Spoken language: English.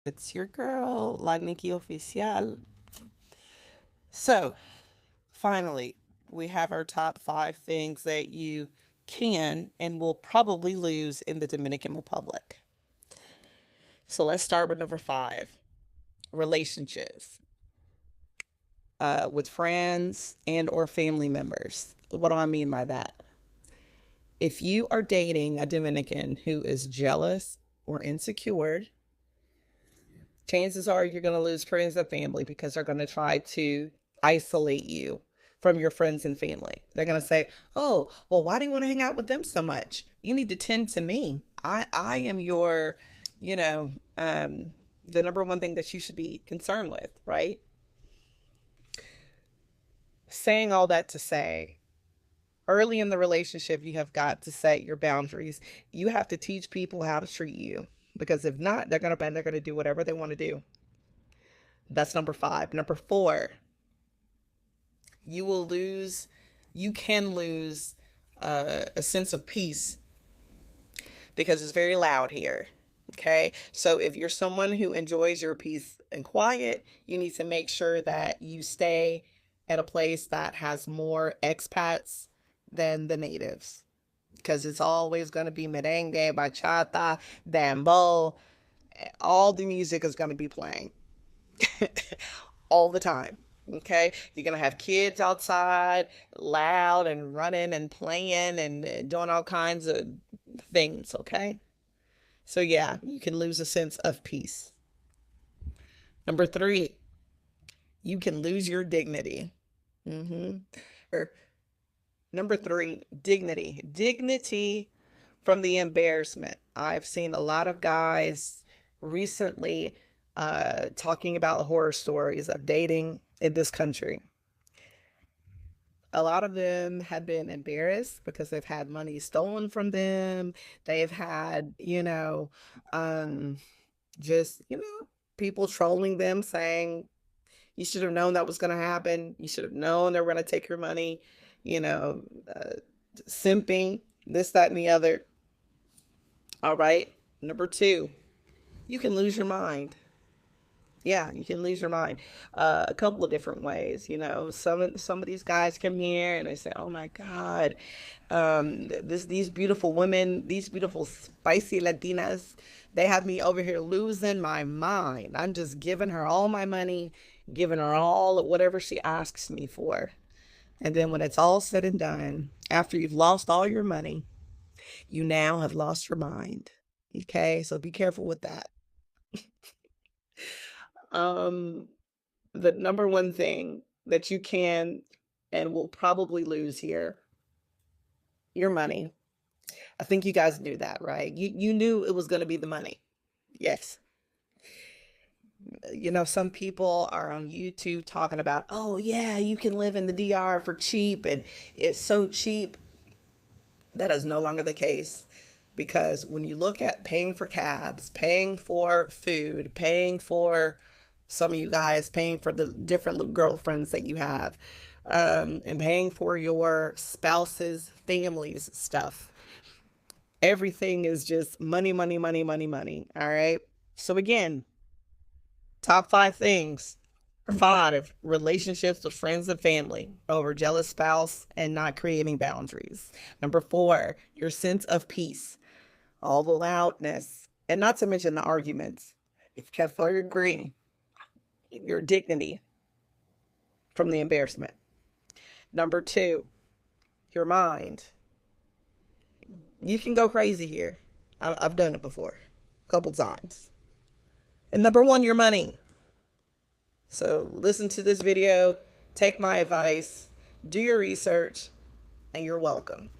It's your girl, La Nikki Oficial. So, finally, we have our top 5 things that you can and will probably lose in the Dominican Republic. So, let's start with number 5, relationships with friends and or family members. What do I mean by that? If you are dating a Dominican who is jealous or insecure, chances are you're going to lose friends and family because they're going to try to isolate you from your friends and family. They're going to say, "Oh, well, why do you want to hang out with them so much? You need to tend to me. I am your, you know, the number one thing that you should be concerned with, right?" Saying all that to say, early in the relationship, you have got to set your boundaries. You have to teach people how to treat you because if not, they're gonna do whatever they want to do. That's number 5. Number 4, you will lose, you can lose a sense of peace because it's very loud here. Okay. So if you're someone who enjoys your peace and quiet, you need to make sure that you stay at a place that has more expats than the natives because it's always going to be merengue, bachata, dembow. All the music is going to be playing all the time. Okay, you're gonna have kids outside, loud and running and playing and doing all kinds of things. Okay, so yeah, you can lose a sense of peace. Number 3, you can lose your dignity. Mm-hmm. Or number 3, dignity. Dignity from the embarrassment. I've seen a lot of guys recently talking about horror stories of dating in this country. A lot of them have been embarrassed because they've had money stolen from them. They've had, um, just, people trolling them saying, you should have known that was going to happen. You should have known they were going to take your money, you know, uh, simping, this, that, and the other. All right. Number 2, you can lose your mind. Yeah, you can lose your mind a couple of different ways. Some of these guys come here and they say, "Oh my God, these beautiful women, these beautiful spicy Latinas, they have me over here losing my mind. I'm just giving her all my money, giving her all whatever she asks me for." And then when it's all said and done, after you've lost all your money, you now have lost your mind. Okay, so be careful with that. Um, the number one thing that you can and will probably lose here, your money. I think you guys knew that, right? You knew it was going to be the money. Yes. Some people are on YouTube talking about, "Oh yeah, you can live in the DR for cheap and it's so cheap." That is no longer the case because when you look at paying for cabs, paying for food, paying for some of you guys paying for the different girlfriends that you have, and paying for your spouse's family's stuff. Everything is just money, money, money, money, money. All right. So again, top 5 things. 5, relationships with friends and family over jealous spouse and not creating boundaries. Number 4, your sense of peace, all the loudness, and not to mention the arguments. If you can't fully agree, your dignity from the embarrassment. Number 2, your mind. You can go crazy here. I've done it before, a couple times. And number 1, your money. So listen to this video, take my advice, do your research, and you're welcome.